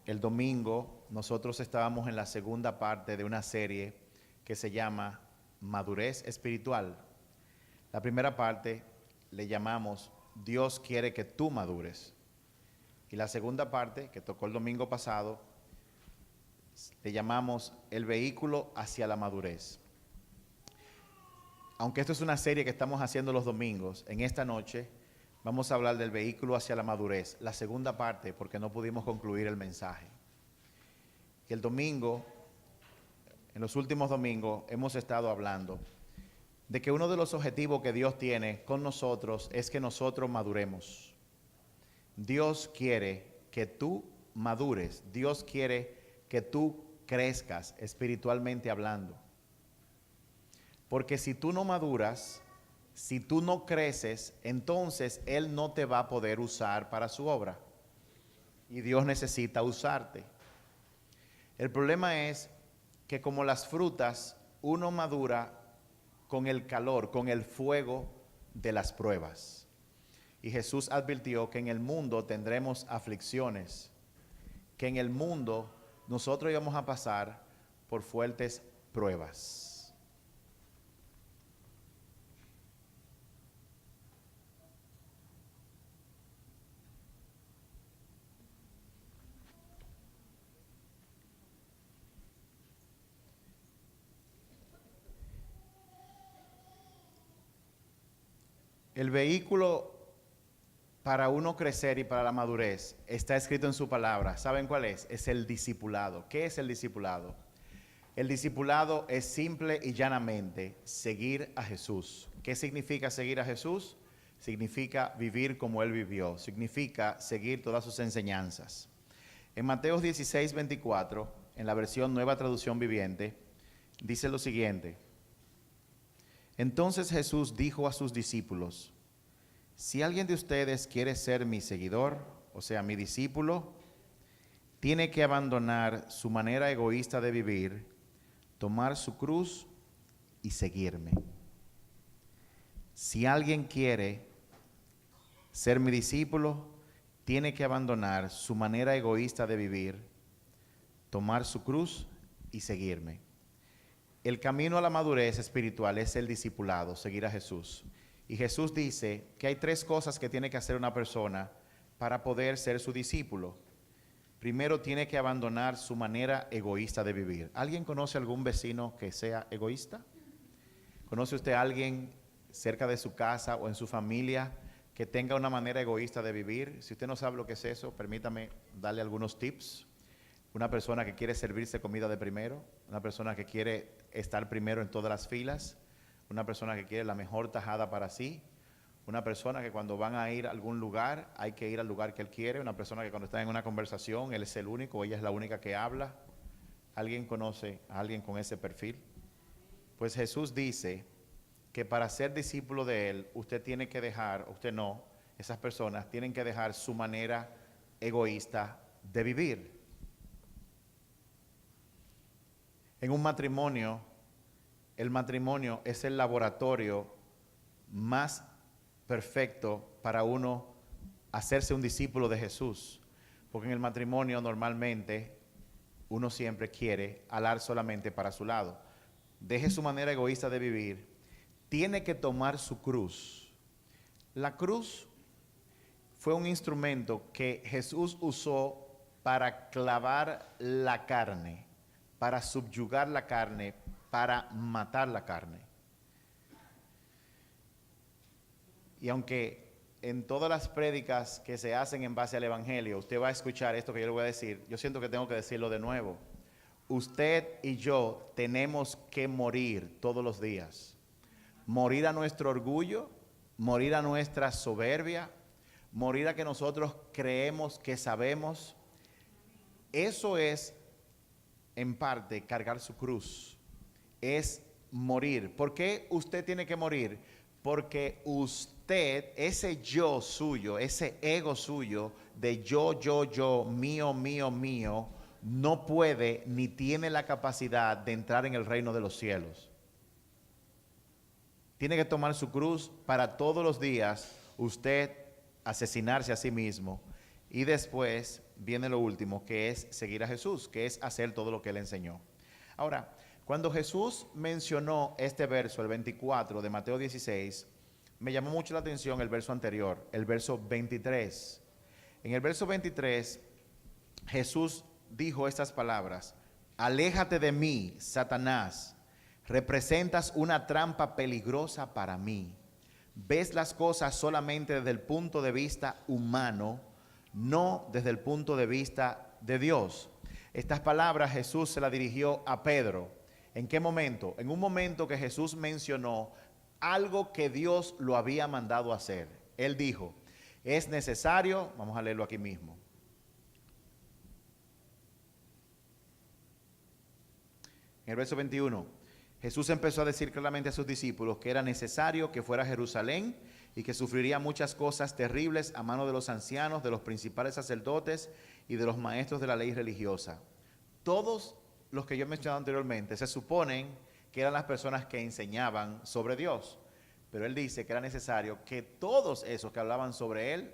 el domingo nosotros estábamos en la segunda parte de una serie que se llama Madurez Espiritual. La primera parte le llamamos Dios quiere que tú madures. Y la segunda parte, que tocó el domingo pasado, le llamamos el vehículo hacia la madurez. Aunque esto es una serie que estamos haciendo los domingos, en esta noche vamos a hablar del vehículo hacia la madurez, la segunda parte, porque no pudimos concluir el mensaje. Y el domingo, en los últimos domingos, hemos estado hablando de que uno de los objetivos que Dios tiene con nosotros es que nosotros maduremos. Dios quiere que tú madures, Dios quiere que tú crezcas espiritualmente hablando. Porque si tú no maduras, si tú no creces, entonces Él no te va a poder usar para su obra. Y Dios necesita usarte. El problema es que como las frutas, uno madura con el calor, con el fuego de las pruebas. Y Jesús advirtió que en el mundo tendremos aflicciones, que en el mundo nosotros íbamos a pasar por fuertes pruebas. El vehículo para uno crecer y para la madurez está escrito en su palabra. ¿Saben cuál es? Es el discipulado. ¿Qué es el discipulado? El discipulado es simple y llanamente seguir a Jesús. ¿Qué significa seguir a Jesús? Significa vivir como Él vivió. Significa seguir todas sus enseñanzas. En Mateo 16, 24, en la versión Nueva Traducción Viviente, dice lo siguiente. Entonces Jesús dijo a sus discípulos, si alguien de ustedes quiere ser mi seguidor, o sea, mi discípulo, tiene que abandonar su manera egoísta de vivir, tomar su cruz y seguirme. Si alguien quiere ser mi discípulo, tiene que abandonar su manera egoísta de vivir, tomar su cruz y seguirme. El camino a la madurez espiritual es el discipulado, seguir a Jesús. Y Jesús dice que hay tres cosas que tiene que hacer una persona para poder ser su discípulo. Primero, tiene que abandonar su manera egoísta de vivir. ¿Alguien conoce algún vecino que sea egoísta? ¿Conoce usted a alguien cerca de su casa o en su familia que tenga una manera egoísta de vivir? Si usted no sabe lo que es eso, permítame darle algunos tips. Una persona que quiere servirse comida de primero, una persona que quiere estar primero en todas las filas, una persona que quiere la mejor tajada para sí, una persona que cuando van a ir a algún lugar hay que ir al lugar que él quiere, una persona que cuando está en una conversación él es el único, ella es la única que habla. ¿Alguien conoce a alguien con ese perfil? Pues Jesús dice que para ser discípulo de Él, usted tiene que dejar, usted no, esas personas tienen que dejar su manera egoísta de vivir. En un matrimonio, el matrimonio es el laboratorio más perfecto para uno hacerse un discípulo de Jesús. Porque en el matrimonio normalmente uno siempre quiere alar solamente para su lado. Deje su manera egoísta de vivir. Tiene que tomar su cruz. La cruz fue un instrumento que Jesús usó para clavar la carne, para subyugar la carne, para matar la carne. Y aunque en todas las prédicas que se hacen en base al Evangelio, usted va a escuchar esto que yo le voy a decir, yo siento que tengo que decirlo de nuevo. Usted y yo tenemos que morir todos los días. Morir a nuestro orgullo, morir a nuestra soberbia, morir a que nosotros creemos que sabemos. Eso es, en parte, cargar su cruz. Es morir. ¿Por qué usted tiene que morir? Porque usted, ese yo suyo, ese ego suyo de yo, mío, mío, mío, no puede ni tiene la capacidad de entrar en el reino de los cielos. Tiene que tomar su cruz para todos los días usted asesinarse a sí mismo Y después viene lo último, que es seguir a Jesús, que es hacer todo lo que Él enseñó. Ahora, cuando Jesús mencionó este verso, el 24 de Mateo 16, me llamó mucho la atención el verso anterior, el verso 23. En el verso 23, Jesús dijo estas palabras: aléjate de mí, Satanás, representas una trampa peligrosa para mí. Ves las cosas solamente desde el punto de vista humano, no desde el punto de vista de Dios. Estas palabras Jesús se las dirigió a Pedro. ¿En qué momento? En un momento que Jesús mencionó algo que Dios lo había mandado hacer. Él dijo, es necesario, vamos a leerlo aquí mismo. En el verso 21, Jesús empezó a decir claramente a sus discípulos que era necesario que fuera a Jerusalén y que sufriría muchas cosas terribles a mano de los ancianos, de los principales sacerdotes y de los maestros de la ley religiosa. Todos los que yo he mencionado anteriormente se suponen que eran las personas que enseñaban sobre Dios, pero él dice que era necesario que todos esos que hablaban sobre él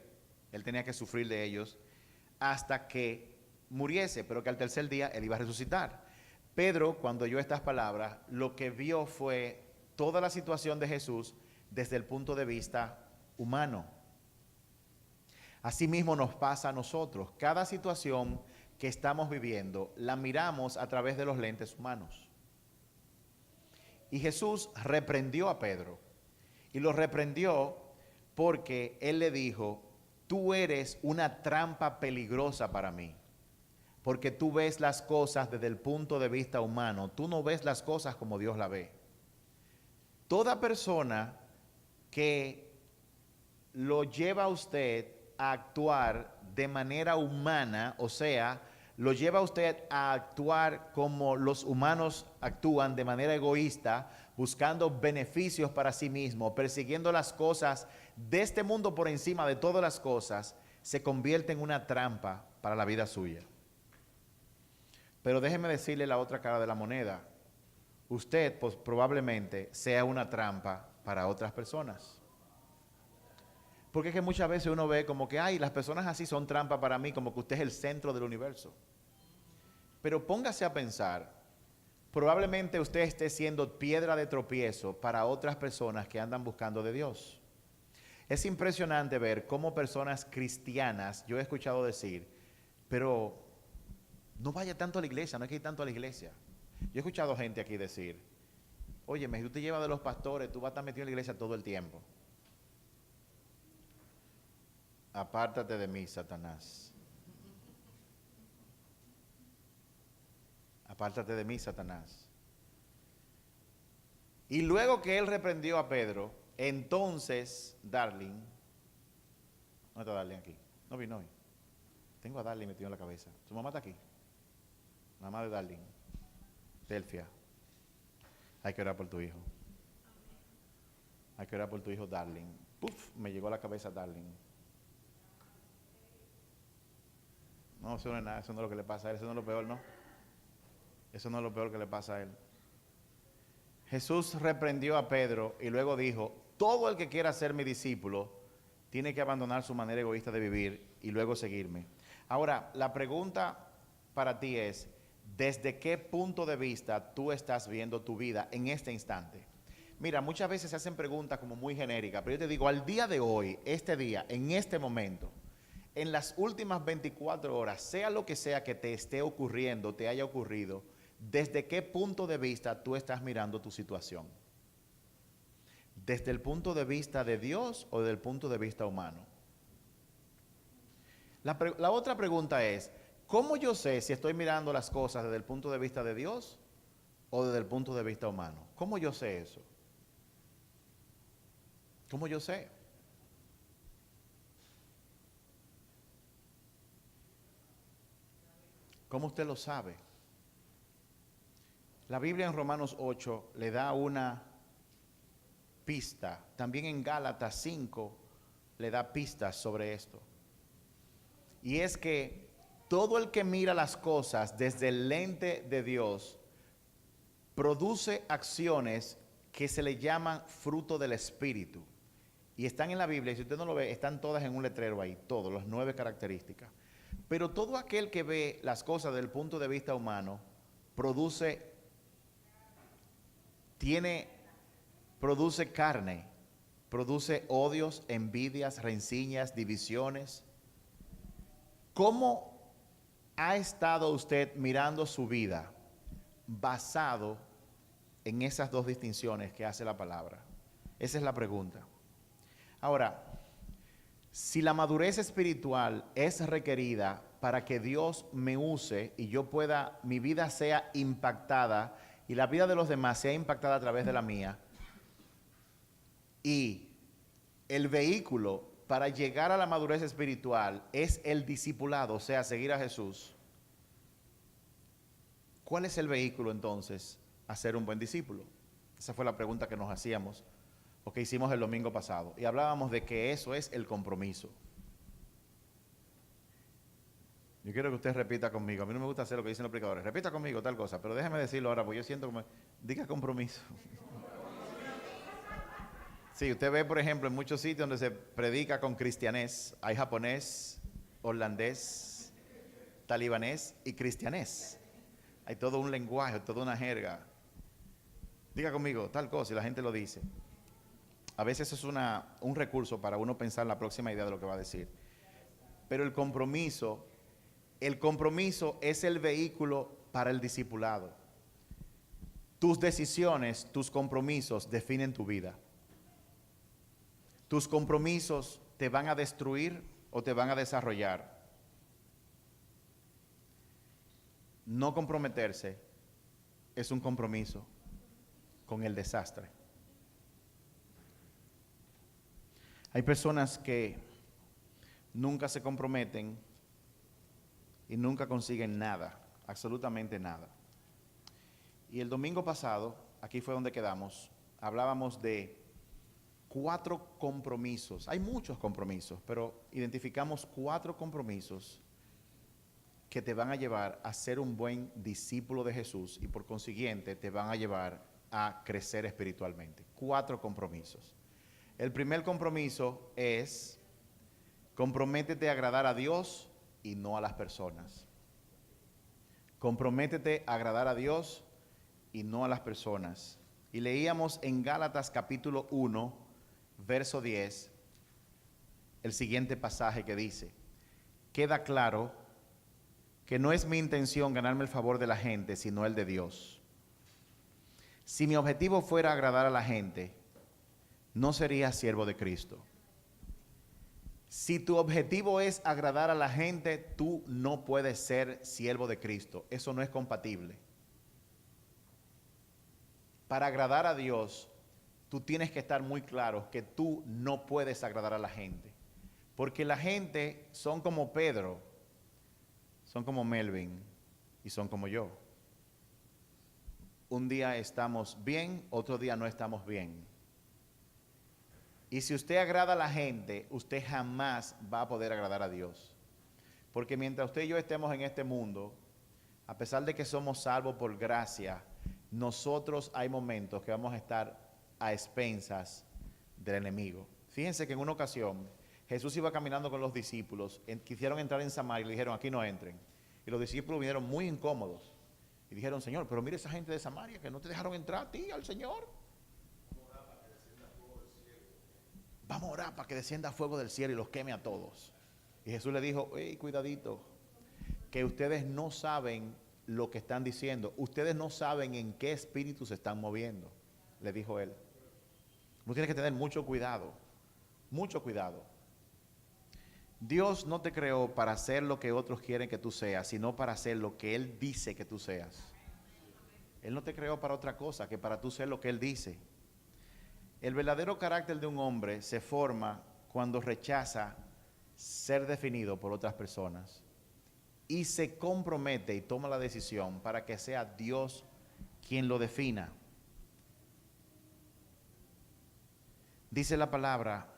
tenía que sufrir de ellos hasta que muriese, pero que al tercer día él iba a resucitar. Pedro, cuando oyó estas palabras, lo que vio fue toda la situación de Jesús desde el punto de vista humano. Asimismo nos pasa a nosotros. Cada situación que estamos viviendo la miramos a través de los lentes humanos. Y Jesús reprendió a Pedro. Y lo reprendió porque él le dijo, tú eres una trampa peligrosa para mí. Porque tú ves las cosas desde el punto de vista humano. Tú no ves las cosas como Dios las ve. Toda persona que lo lleva a usted a actuar de manera humana, o sea, lo lleva a usted a actuar como los humanos actúan, de manera egoísta, buscando beneficios para sí mismo, persiguiendo las cosas de este mundo por encima de todas las cosas, se convierte en una trampa para la vida suya. Pero déjeme decirle la otra cara de la moneda. Usted pues, probablemente sea una trampa para otras personas. Porque es que muchas veces uno ve como que, ay, las personas así son trampa para mí, como que usted es el centro del universo. Pero póngase a pensar, probablemente usted esté siendo piedra de tropiezo para otras personas que andan buscando de Dios. Es impresionante ver cómo personas cristianas, yo he escuchado decir, pero no vaya tanto a la iglesia, no hay que ir tanto a la iglesia. Yo he escuchado gente aquí decir, oye, si tú te llevas de los pastores, tú vas a estar metido en la iglesia todo el tiempo. Apártate de mí, Satanás. Apártate de mí, Satanás. Y luego que él reprendió a Pedro, entonces Darling, ¿dónde está Darling aquí? No vino hoy. Tengo a Darling metido en la cabeza. ¿Su mamá está aquí? Mamá de Darling. Delfia. Hay que orar por tu hijo. Hay que orar por tu hijo, Darling. Puf, me llegó a la cabeza Darling. No, eso no es nada, eso no es lo que le pasa a él, eso no es lo peor, ¿no? Eso no es lo peor que le pasa a él. Jesús reprendió a Pedro y luego dijo, todo el que quiera ser mi discípulo tiene que abandonar su manera egoísta de vivir y luego seguirme. Ahora, la pregunta para ti es, ¿desde qué punto de vista tú estás viendo tu vida en este instante? Mira, muchas veces se hacen preguntas como muy genéricas, pero yo te digo, al día de hoy, este día, en este momento, en las últimas 24 horas, sea lo que sea que te esté ocurriendo, te haya ocurrido, ¿desde qué punto de vista tú estás mirando tu situación? ¿Desde el punto de vista de Dios o desde el punto de vista humano? La otra pregunta es, ¿cómo yo sé si estoy mirando las cosas desde el punto de vista de Dios o desde el punto de vista humano? ¿Cómo yo sé eso? ¿Cómo yo sé? ¿Cómo usted lo sabe? La Biblia en Romanos 8 le da una pista. También en Gálatas 5 le da pistas sobre esto. Y es que todo el que mira las cosas desde el lente de Dios produce acciones que se le llaman fruto del Espíritu. Y están en la Biblia, y si usted no lo ve, están todas en un letrero ahí, todas, las 9 características. Pero todo aquel que ve las cosas desde el punto de vista humano, produce carne, produce odios, envidias, rencillas, divisiones. ¿Cómo ha estado usted mirando su vida basado en esas dos distinciones que hace la palabra? Esa es la pregunta. Ahora, si la madurez espiritual es requerida para que Dios me use y mi vida sea impactada y la vida de los demás sea impactada a través de la mía, y el vehículo para llegar a la madurez espiritual es el discipulado, o sea, seguir a Jesús, ¿cuál es el vehículo entonces a ser un buen discípulo? Esa fue la pregunta que nos hacíamos o que hicimos el domingo pasado. Y hablábamos de que eso es el compromiso. Yo quiero que usted repita conmigo. A mí no me gusta hacer lo que dicen los predicadores. Repita conmigo tal cosa, pero déjeme decirlo ahora, porque yo siento como... Diga compromiso. Sí, usted ve, por ejemplo, en muchos sitios donde se predica con cristianés. Hay japonés, holandés, talibanés y cristianés. Hay todo un lenguaje, toda una jerga. Diga conmigo tal cosa y la gente lo dice. A veces es un recurso para uno pensar la próxima idea de lo que va a decir. Pero el compromiso es el vehículo para el discipulado. Tus decisiones, tus compromisos definen tu vida. Tus compromisos te van a destruir o te van a desarrollar. No comprometerse es un compromiso con el desastre. Hay personas que nunca se comprometen y nunca consiguen nada, absolutamente nada. Y el domingo pasado, aquí fue donde quedamos, hablábamos de 4 compromisos. Hay muchos compromisos, pero identificamos 4 compromisos que te van a llevar a ser un buen discípulo de Jesús y por consiguiente te van a llevar a crecer espiritualmente. 4 compromisos. El primer compromiso es: comprométete a agradar a Dios y no a las personas. Comprométete a agradar a Dios y no a las personas. Y leíamos en Gálatas capítulo 1, verso 10, el siguiente pasaje que dice: queda claro que no es mi intención ganarme el favor de la gente, sino el de Dios. Si mi objetivo fuera agradar a la gente, no sería siervo de Cristo. Si tu objetivo es agradar a la gente, tú no puedes ser siervo de Cristo. Eso no es compatible. Para agradar a Dios, tú tienes que estar muy claro que tú no puedes agradar a la gente. Porque la gente son como Pedro, son como Melvin y son como yo. Un día estamos bien, otro día no estamos bien. Y si usted agrada a la gente, usted jamás va a poder agradar a Dios. Porque mientras usted y yo estemos en este mundo, a pesar de que somos salvos por gracia, nosotros hay momentos que vamos a estar a expensas del enemigo. Fíjense que en una ocasión Jesús iba caminando con los discípulos, quisieron entrar en Samaria y le dijeron: aquí no entren. Y los discípulos vinieron muy incómodos y dijeron: Señor, pero mire esa gente de Samaria que no te dejaron entrar a ti, al Señor. Vamos a orar para que descienda fuego del cielo y los queme a todos. Y Jesús le dijo: hey, cuidadito, que ustedes no saben lo que están diciendo. Ustedes no saben en qué espíritu se están moviendo, le dijo él. Tú tienes que tener mucho cuidado, mucho cuidado. Dios no te creó para hacer lo que otros quieren que tú seas, sino para hacer lo que Él dice que tú seas. Él no te creó para otra cosa que para tú ser lo que Él dice. El verdadero carácter de un hombre se forma cuando rechaza ser definido por otras personas y se compromete y toma la decisión para que sea Dios quien lo defina. Dice la palabra: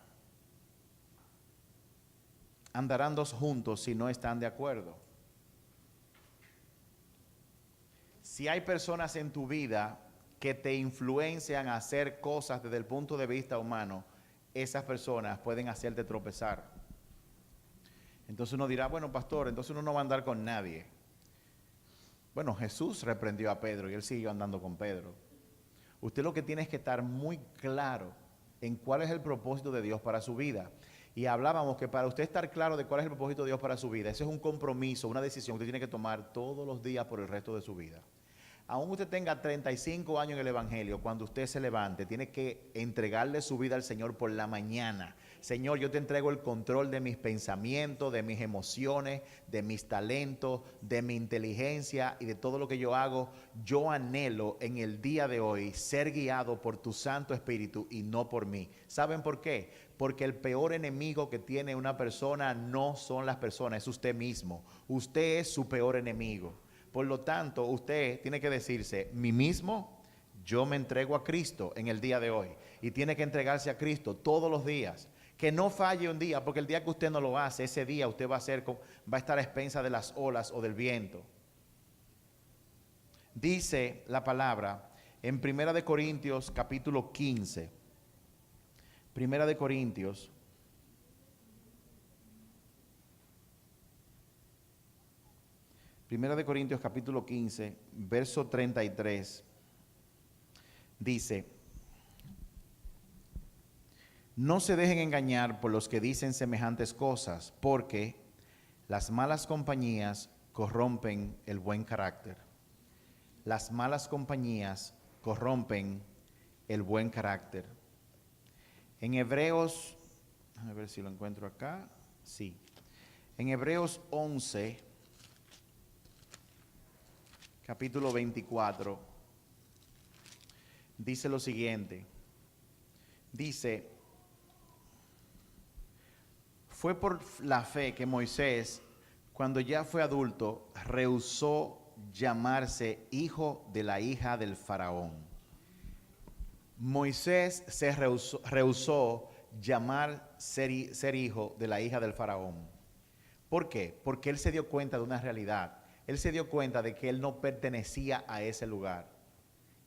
andarán 2 juntos si no están de acuerdo. Si hay personas en tu vida que te influencian a hacer cosas desde el punto de vista humano, esas personas pueden hacerte tropezar. Entonces uno dirá, bueno, pastor, entonces uno no va a andar con nadie. Bueno, Jesús reprendió a Pedro y él siguió andando con Pedro. Usted lo que tiene es que estar muy claro en cuál es el propósito de Dios para su vida. Y hablábamos que para usted estar claro de cuál es el propósito de Dios para su vida, ese es un compromiso, una decisión que usted tiene que tomar todos los días por el resto de su vida. Aún usted tenga 35 años en el Evangelio, cuando usted se levante, tiene que entregarle su vida al Señor por la mañana. Señor, yo te entrego el control de mis pensamientos, de mis emociones, de mis talentos, de mi inteligencia y de todo lo que yo hago. Yo anhelo en el día de hoy ser guiado por tu Santo Espíritu y no por mí. ¿Saben por qué? Porque el peor enemigo que tiene una persona no son las personas, es usted mismo. Usted es su peor enemigo. Por lo tanto, usted tiene que decirse, mí mismo, yo me entrego a Cristo en el día de hoy. Y tiene que entregarse a Cristo todos los días. Que no falle un día, porque el día que usted no lo hace, ese día usted va a estar a expensas de las olas o del viento. Dice la palabra en 1 Corintios capítulo 15. 1 Corintios. Primera de Corintios capítulo 15, verso 33, dice, no se dejen engañar por los que dicen semejantes cosas, porque las malas compañías corrompen el buen carácter. Las malas compañías corrompen el buen carácter. En Hebreos, a ver si lo encuentro acá, sí. En Hebreos 11, capítulo 24, dice lo siguiente. Dice, fue por la fe que Moisés, cuando ya fue adulto, rehusó llamarse hijo de la hija del faraón. Moisés se rehusó llamar ser hijo de la hija del faraón. ¿Por qué? Porque él se dio cuenta de una realidad. Él se dio cuenta de que él no pertenecía a ese lugar.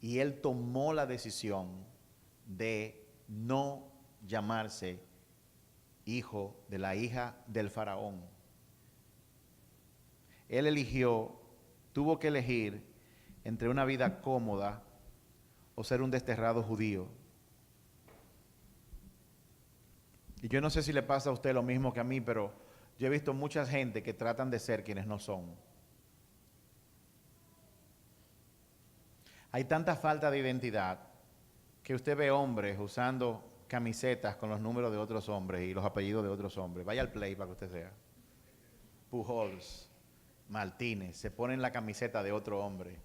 Y él tomó la decisión de no llamarse hijo de la hija del faraón. Él tuvo que elegir entre una vida cómoda o ser un desterrado judío. Y yo no sé si le pasa a usted lo mismo que a mí, pero yo he visto mucha gente que tratan de ser quienes no son. Hay tanta falta de identidad que usted ve hombres usando camisetas con los números de otros hombres y los apellidos de otros hombres. Vaya al play para que usted sea. Pujols, Martínez, se ponen la camiseta de otro hombre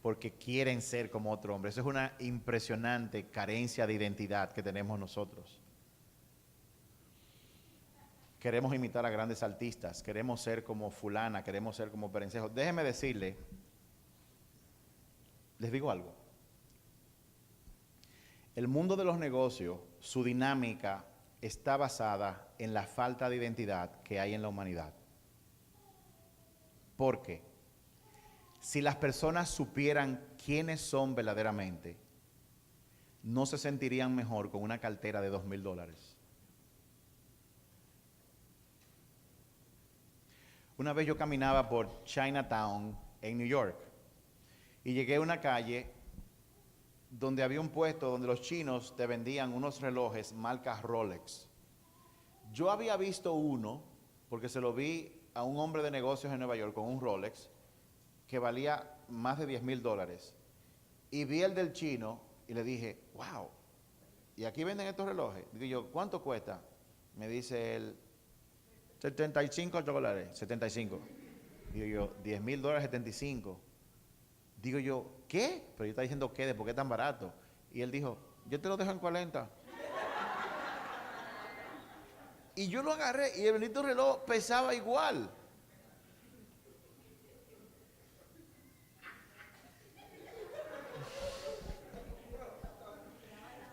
porque quieren ser como otro hombre. Eso es una impresionante carencia de identidad que tenemos nosotros. Queremos imitar a grandes artistas, queremos ser como fulana, queremos ser como Perencejo. Déjeme decirle, les digo algo. El mundo de los negocios, su dinámica está basada en la falta de identidad que hay en la humanidad. ¿Por qué? Si las personas supieran quiénes son verdaderamente, no se sentirían mejor con una cartera de $2,000. Una vez yo caminaba por Chinatown en New York y llegué a una calle donde había un puesto donde los chinos te vendían unos relojes marca Rolex. Yo había visto uno, porque se lo vi a un hombre de negocios en Nueva York con un Rolex que valía más de $10,000. Y vi el del chino y le dije, wow, ¿y aquí venden estos relojes? Digo yo, ¿cuánto cuesta? Me dice él, $75. 75. Digo yo, $10,000, 75. Digo yo, ¿qué? Pero yo estaba diciendo, ¿qué? ¿De por qué tan barato? Y él dijo, yo te lo dejo en 40. Y yo lo agarré y el bendito reloj pesaba igual.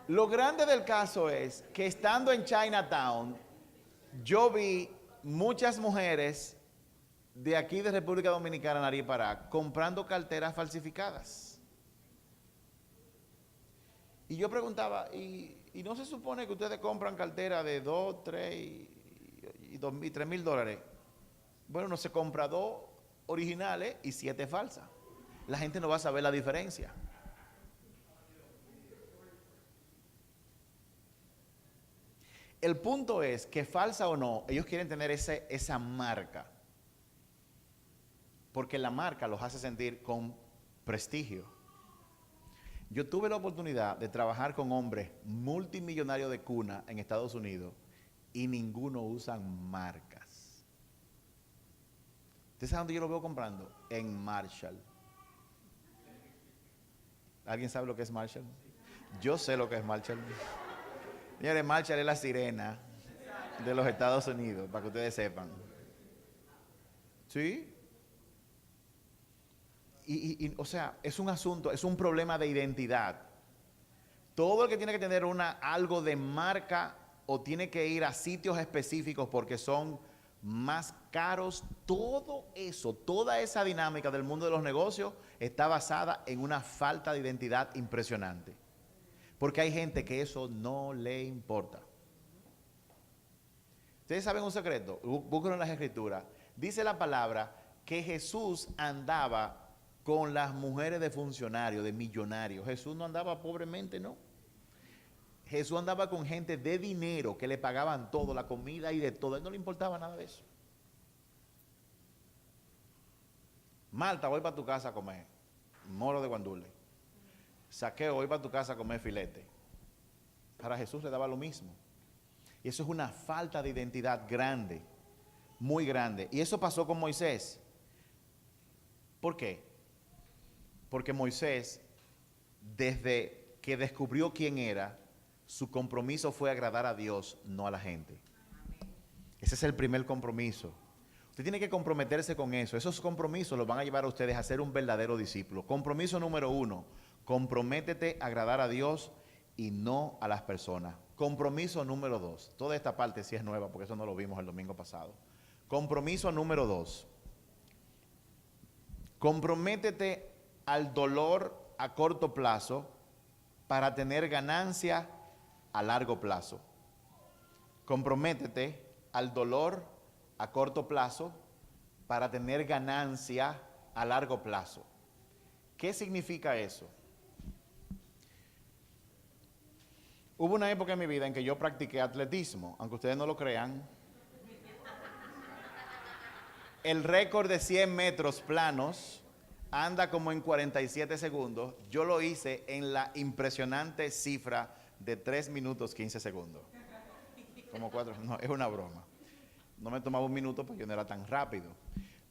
Lo grande del caso es que estando en Chinatown, yo vi muchas mujeres de aquí de República Dominicana, Nariz Pará, comprando carteras falsificadas. Y yo preguntaba, ¿y Y no se supone que ustedes compran cartera de 2, 3 y 3,000 dólares. Bueno, no se compra 2 originales y 7 falsas. La gente no va a saber la diferencia. El punto es que falsa o no, ellos quieren tener esa marca. Porque la marca los hace sentir con prestigio. Yo tuve la oportunidad de trabajar con hombres multimillonarios de cuna en Estados Unidos y ninguno usan marcas. ¿Usted sabe dónde yo lo veo comprando? En Marshall. ¿Alguien sabe lo que es Marshall? Yo sé lo que es Marshall. Señores, Marshall es la sirena de los Estados Unidos, para que ustedes sepan. ¿Sí? O sea, es un asunto, es un problema de identidad. Todo el que tiene que tener algo de marca o tiene que ir a sitios específicos porque son más caros, todo eso, toda esa dinámica del mundo de los negocios está basada en una falta de identidad impresionante. Porque hay gente que eso no le importa. ¿Ustedes saben un secreto? Búsquenlo en las Escrituras. Dice la palabra que Jesús andaba con las mujeres de funcionarios, de millonarios. Jesús no andaba pobremente, no. Jesús andaba con gente de dinero que le pagaban todo, la comida y de todo. A él no le importaba nada de eso. Marta, voy para tu casa a comer moro de guandule. Saqueo, voy para tu casa a comer filete. Para Jesús le daba lo mismo. Y eso es una falta de identidad grande, muy grande. Y eso pasó con Moisés. ¿Por qué? Porque Moisés, desde que descubrió quién era, su compromiso fue agradar a Dios, no a la gente. Ese es el primer compromiso. Usted tiene que comprometerse con eso. Esos compromisos los van a llevar a ustedes a ser un verdadero discípulo. Compromiso número 1, comprométete a agradar a Dios y no a las personas. Compromiso número 2, toda esta parte sí es nueva porque eso no lo vimos el domingo pasado. Compromiso número 2, comprométete al dolor a corto plazo para tener ganancia a largo plazo. Comprométete al dolor a corto plazo para tener ganancia a largo plazo. ¿Qué significa eso? Hubo una época en mi vida en que yo practiqué atletismo, aunque ustedes no lo crean. El récord de 100 metros planos anda como en 47 segundos. Yo lo hice en la impresionante cifra de 3 minutos 15 segundos. Como 4, no, es una broma. No me tomaba un minuto porque yo no era tan rápido.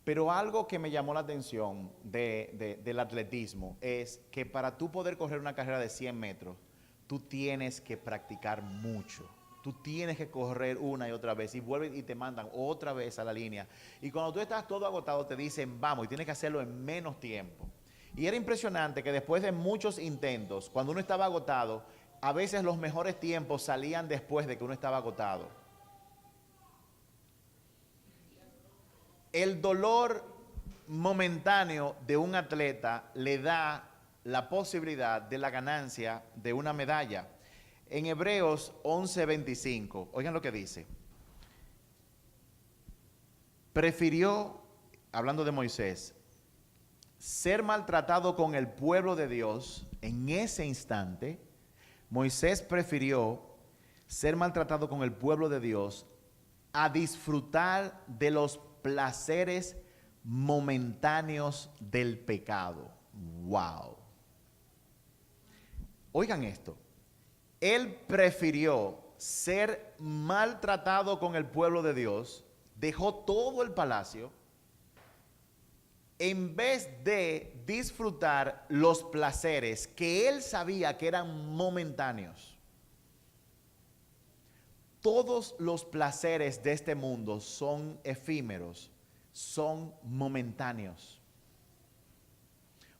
Pero algo que me llamó la atención del atletismo es que para tú poder correr una carrera de 100 metros, tú tienes que practicar mucho. Tú tienes que correr una y otra vez y vuelven y te mandan otra vez a la línea. Y cuando tú estás todo agotado te dicen vamos y tienes que hacerlo en menos tiempo. Y era impresionante que después de muchos intentos, cuando uno estaba agotado, a veces los mejores tiempos salían después de que uno estaba agotado. El dolor momentáneo de un atleta le da la posibilidad de la ganancia de una medalla. En Hebreos 11:25, oigan lo que dice. Prefirió, hablando de Moisés, ser maltratado con el pueblo de Dios en ese instante. Moisés prefirió ser maltratado con el pueblo de Dios a disfrutar de los placeres momentáneos del pecado. ¡Wow! Oigan esto. Él prefirió ser maltratado con el pueblo de Dios, dejó todo el palacio, en vez de disfrutar los placeres que él sabía que eran momentáneos. Todos los placeres de este mundo son efímeros, son momentáneos.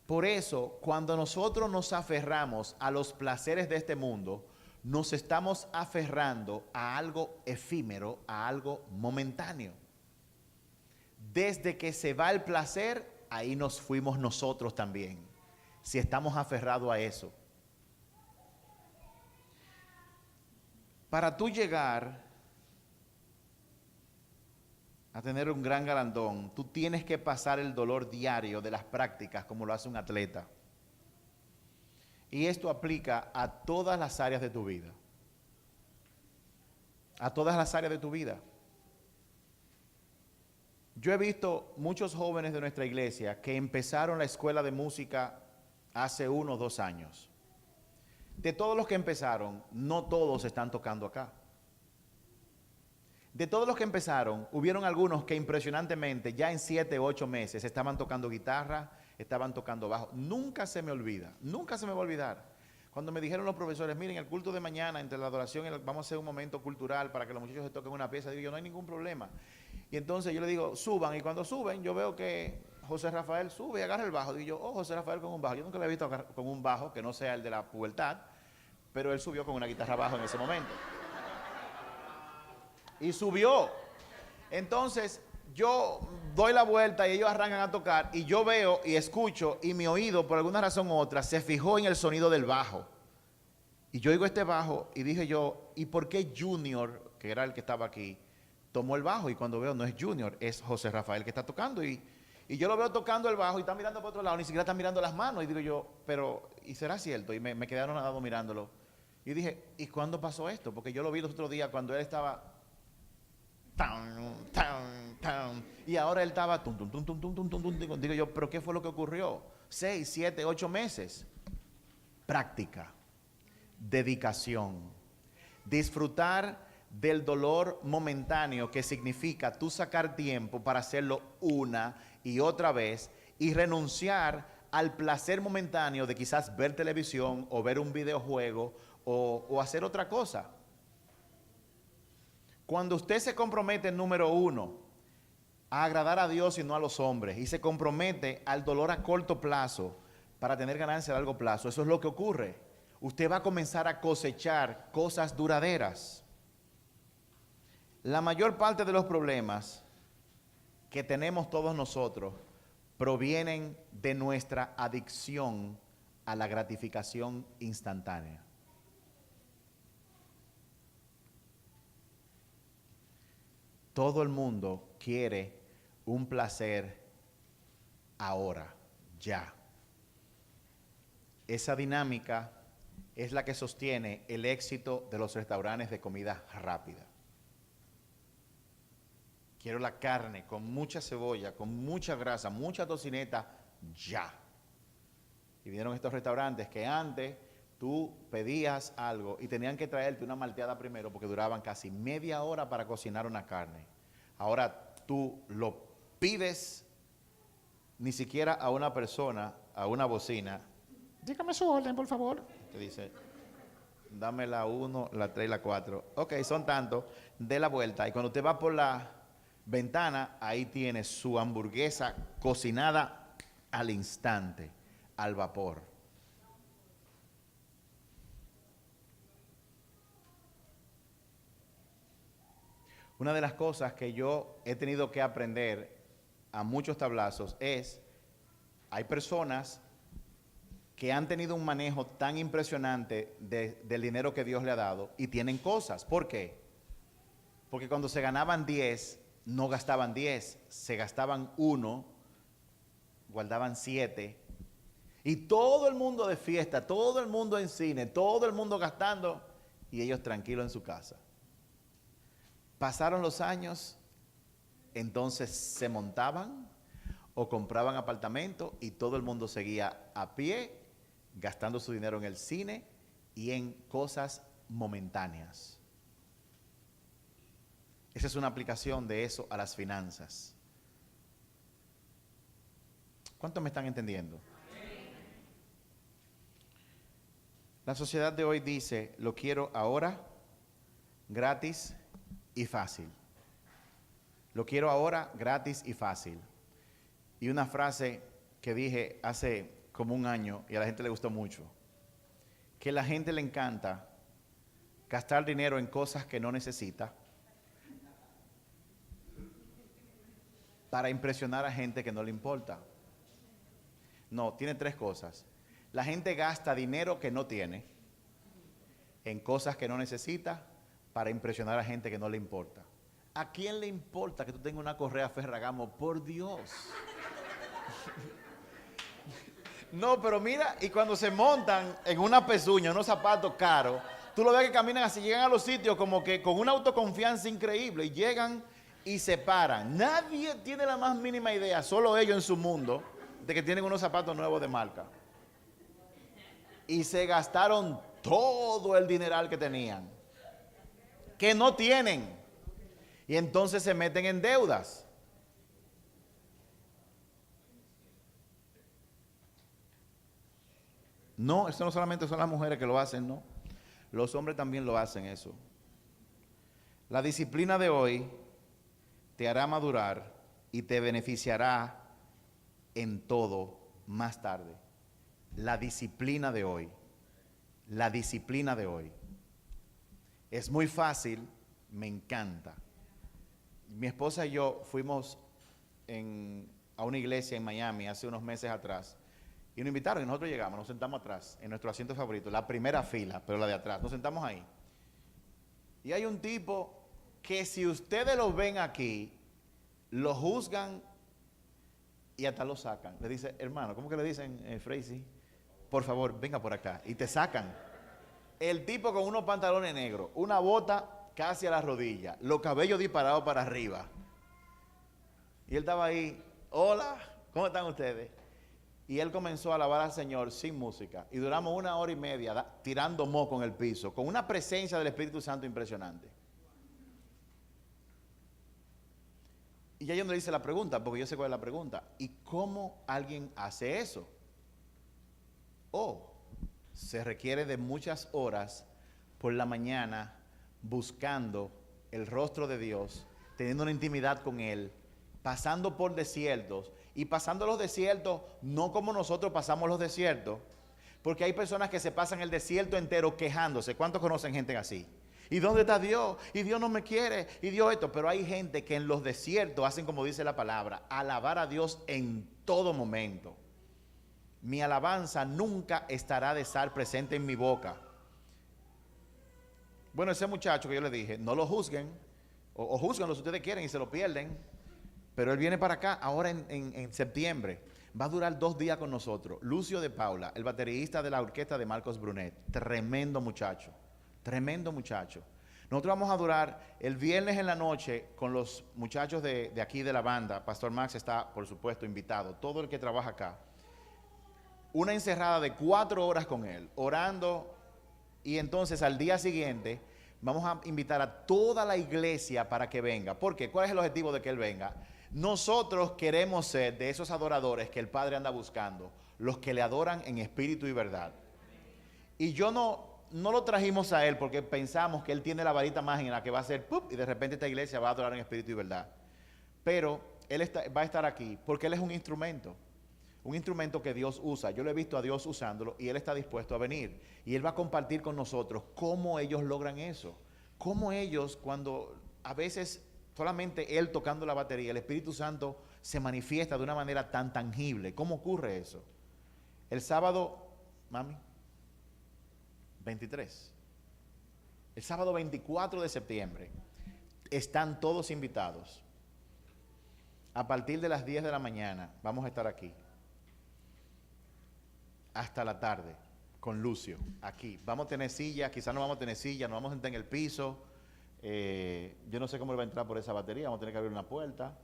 Por eso, cuando nosotros nos aferramos a los placeres de este mundo, nos estamos aferrando a algo efímero, a algo momentáneo. Desde que se va el placer, ahí nos fuimos nosotros también, si estamos aferrados a eso. Para tú llegar a tener un gran galardón, tú tienes que pasar el dolor diario de las prácticas como lo hace un atleta. Y esto aplica a todas las áreas de tu vida. A todas las áreas de tu vida. Yo he visto muchos jóvenes de nuestra iglesia que empezaron la escuela de música hace 1 o 2 años. De todos los que empezaron, no todos están tocando acá. De todos los que empezaron, hubieron algunos que impresionantemente ya en 7 u 8 meses estaban tocando guitarra, estaban tocando bajo. Nunca se me olvida, nunca se me va a olvidar. Cuando me dijeron los profesores, miren, el culto de mañana, entre la adoración, vamos a hacer un momento cultural para que los muchachos se toquen una pieza. Digo yo, no hay ningún problema. Y entonces yo le digo, suban. Y cuando suben, yo veo que José Rafael sube y agarra el bajo. Digo yo, oh, José Rafael con un bajo. Yo nunca lo he visto con un bajo que no sea el de la pubertad, pero él subió con una guitarra bajo en ese momento. Y subió. Entonces yo doy la vuelta y ellos arrancan a tocar y yo veo y escucho y mi oído por alguna razón u otra se fijó en el sonido del bajo. Y yo oigo este bajo y dije yo, ¿y por qué Junior, que era el que estaba aquí, tomó el bajo? Y cuando veo, no es Junior, es José Rafael que está tocando. Y yo lo veo tocando el bajo y está mirando por otro lado, ni siquiera está mirando las manos. Y digo yo, pero, ¿y será cierto? Y me quedé anonadado mirándolo. Y dije, ¿y cuándo pasó esto? Porque yo lo vi los otros días cuando él estaba... Y ahora él estaba... Digo yo, ¿pero qué fue lo que ocurrió? 6, 7, 8 meses. Práctica, dedicación, disfrutar del dolor momentáneo que significa tú sacar tiempo para hacerlo una y otra vez y renunciar al placer momentáneo de quizás ver televisión o ver un videojuego o hacer otra cosa. Cuando usted se compromete, número 1, a agradar a Dios y no a los hombres, y se compromete al dolor a corto plazo para tener ganancia a largo plazo, eso es lo que ocurre. Usted va a comenzar a cosechar cosas duraderas. La mayor parte de los problemas que tenemos todos nosotros provienen de nuestra adicción a la gratificación instantánea. Todo el mundo quiere un placer ahora, ya. Esa dinámica es la que sostiene el éxito de los restaurantes de comida rápida. Quiero la carne con mucha cebolla, con mucha grasa, mucha tocineta, ya. Y vinieron estos restaurantes que antes tú pedías algo y tenían que traerte una malteada primero porque duraban casi media hora para cocinar una carne. Ahora tú lo pides ni siquiera a una persona, a una bocina. Dígame su orden, por favor. Te dice, dame la 1, la 3 y la 4. Ok, son tantos, dé la vuelta. Y cuando usted va por la ventana, ahí tiene su hamburguesa cocinada al instante, al vapor. Una de las cosas que yo he tenido que aprender a muchos tablazos es, hay personas que han tenido un manejo tan impresionante del dinero que Dios le ha dado y tienen cosas. ¿Por qué? Porque cuando se ganaban 10, no gastaban 10, se gastaban 1, guardaban 7, y todo el mundo de fiesta, todo el mundo en cine, todo el mundo gastando, y ellos tranquilos en su casa. Pasaron los años, entonces se montaban o compraban apartamentos y todo el mundo seguía a pie, gastando su dinero en el cine y en cosas momentáneas. Esa es una aplicación de eso a las finanzas. ¿Cuántos me están entendiendo? La sociedad de hoy dice, lo quiero ahora, gratis y fácil. Lo quiero ahora, gratis y fácil. Y una frase que dije hace como 1 año y a la gente le gustó mucho, que a la gente le encanta gastar dinero en cosas que no necesita para impresionar a gente que no le importa. No, tiene 3 cosas. La gente gasta dinero que no tiene en cosas que no necesita para impresionar a gente que no le importa. ¿A quién le importa que tú tengas una correa Ferragamo? Por Dios. No, pero mira, y cuando se montan en una pezuña, unos zapatos caros, tú lo ves que caminan así, llegan a los sitios como que con una autoconfianza increíble y llegan y se paran. Nadie tiene la más mínima idea, solo ellos en su mundo, de que tienen unos zapatos nuevos de marca. Y se gastaron todo el dineral que tenían, que no tienen. Y entonces se meten en deudas. No, eso no solamente son las mujeres que lo hacen, no. Los hombres también lo hacen eso. La disciplina de hoy te hará madurar y te beneficiará en todo más tarde. La disciplina de hoy. La disciplina de hoy. Es muy fácil, me encanta. Mi esposa y yo fuimos a una iglesia en Miami hace unos meses atrás y nos invitaron y nosotros llegamos, nos sentamos atrás, en nuestro asiento favorito, la primera fila, pero la de atrás, nos sentamos ahí. Y hay un tipo que si ustedes lo ven aquí, lo juzgan y hasta lo sacan. Le dice, hermano, ¿cómo que le dicen, Freisy? Por favor, venga por acá. Y te sacan. El tipo con unos pantalones negros, una bota casi a la rodilla, los cabellos disparados para arriba. Y él estaba ahí, hola, ¿cómo están ustedes? Y él comenzó a alabar al Señor sin música. Y duramos 1 hora y media tirando moco en el piso, con una presencia del Espíritu Santo impresionante. Y ya yo no le hice la pregunta, porque yo sé cuál es la pregunta. ¿Y cómo alguien hace eso? Se requiere de muchas horas por la mañana buscando el rostro de Dios, teniendo una intimidad con Él, pasando por desiertos y pasando los desiertos no como nosotros pasamos los desiertos, porque hay personas que se pasan el desierto entero quejándose. ¿Cuántos conocen gente así? ¿Y dónde está Dios? Y Dios no me quiere, y Dios esto. Pero hay gente que en los desiertos hacen como dice la palabra, alabar a Dios en todo momento. Mi alabanza nunca estará de estar presente en mi boca. Bueno, ese muchacho que yo le dije, no lo juzguen, o juzguenlo si ustedes quieren y se lo pierden. Pero él viene para acá ahora en septiembre. Va a durar 2 días con nosotros. Lucio de Paula, el baterista de la orquesta de Marcos Brunet. Tremendo muchacho. Tremendo muchacho. Nosotros vamos a durar el viernes en la noche con los muchachos de aquí de la banda. Pastor Max está, por supuesto, invitado. Todo el que trabaja acá. Una encerrada de 4 horas con él, orando. Y entonces al día siguiente vamos a invitar a toda la iglesia para que venga. ¿Por qué? ¿Cuál es el objetivo de que él venga? Nosotros queremos ser de esos adoradores que el Padre anda buscando, los que le adoran en espíritu y verdad. Y yo no lo trajimos a él porque pensamos que él tiene la varita mágica en la que va a hacer ¡pup! Y de repente esta iglesia va a adorar en espíritu y verdad. Pero él va a estar aquí porque él es un instrumento que Dios usa. Yo lo he visto a Dios usándolo y él está dispuesto a venir. Y él va a compartir con nosotros cómo ellos logran eso. Cómo ellos, cuando a veces solamente él tocando la batería, el Espíritu Santo se manifiesta de una manera tan tangible. ¿Cómo ocurre eso? El sábado, mami, 23. El sábado 24 de septiembre están todos invitados. A partir de las 10 de la mañana vamos a estar aquí. Hasta la tarde con Lucio, aquí. Vamos a tener silla, quizás no vamos a tener silla, nos vamos a sentar en el piso. Yo no sé cómo él va a entrar por esa batería, vamos a tener que abrir una puerta,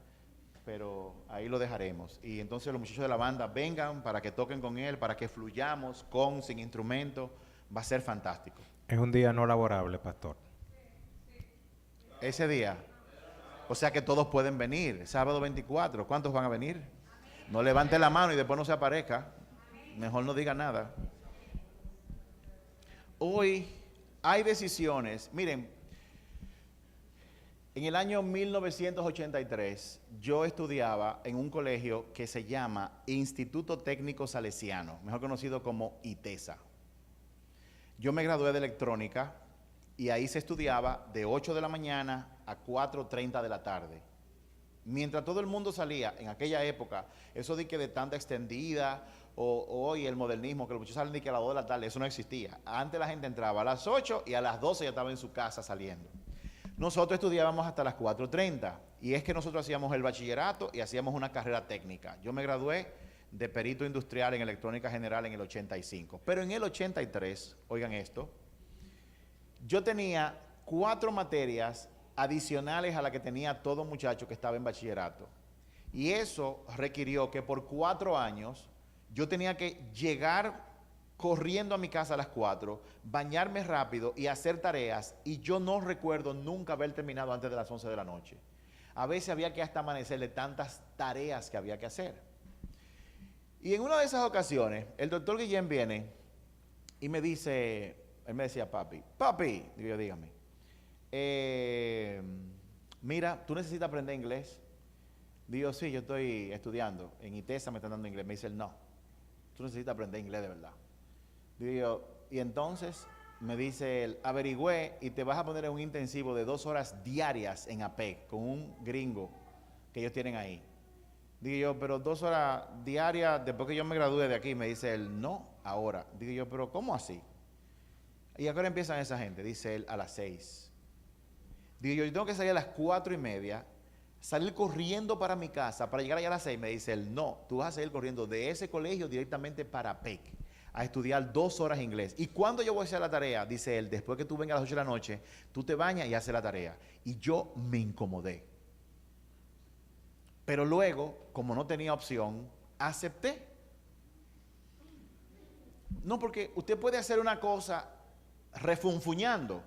pero ahí lo dejaremos. Y entonces los muchachos de la banda vengan para que toquen con él, para que fluyamos sin instrumento. Va a ser fantástico. Es un día no laborable, pastor. Ese día. O sea que todos pueden venir. Sábado 24. ¿Cuántos van a venir? No levante la mano y después no se aparezca. Mejor no diga nada. Hoy hay decisiones. Miren, en el año 1983 yo estudiaba en un colegio que se llama Instituto Técnico Salesiano, mejor conocido como ITESA. Yo me gradué de electrónica y ahí se estudiaba de 8 de la mañana a 4:30 de la tarde. Mientras todo el mundo salía, en aquella época, eso de que de tanta extendida, o hoy el modernismo, que los muchachos salen de que a las 2 de la tarde, eso no existía. Antes la gente entraba a las 8 y a las 12 ya estaba en su casa saliendo. nosotros estudiábamos hasta las 4:30. Y es que nosotros hacíamos el bachillerato y hacíamos una carrera técnica. Yo me gradué de perito industrial en electrónica general en el 85. Pero en el 83, oigan esto, yo tenía 4 materias adicionales a la que tenía todo muchacho que estaba en bachillerato. Y eso requirió que por 4 años yo tenía que llegar corriendo a mi casa a las 4, bañarme rápido y hacer tareas, y yo no recuerdo nunca haber terminado antes de las 11 de la noche. A veces había que hasta amanecer de tantas tareas que había que hacer. Y en una de esas ocasiones, el doctor Guillén viene y me dice, él me decía, papi, digo yo, dígame, mira, ¿tú necesitas aprender inglés? Digo, sí, yo estoy estudiando, en ITESA me están dando inglés. Me dice él, no, tú necesitas aprender inglés de verdad. Digo, y entonces me dice él, averigüé y te vas a poner en un intensivo de 2 horas diarias en APEC con un gringo que ellos tienen ahí. Digo yo, pero 2 horas diarias después que yo me gradúe de aquí. Me dice él, no, ahora. Digo yo, pero ¿cómo así? ¿Y a qué hora empiezan esa gente? Dice él, a las 6. Digo yo tengo que salir a las 4:30, salir corriendo para mi casa para llegar allá a las 6. Me dice él, no, tú vas a salir corriendo de ese colegio directamente para APEC a estudiar 2 horas inglés. ¿Y cuándo yo voy a hacer la tarea? Dice él, después que tú vengas a las 8 de la noche, tú te bañas y haces la tarea. Y yo me incomodé. Pero luego, como no tenía opción, acepté. No, porque usted puede hacer una cosa refunfuñando,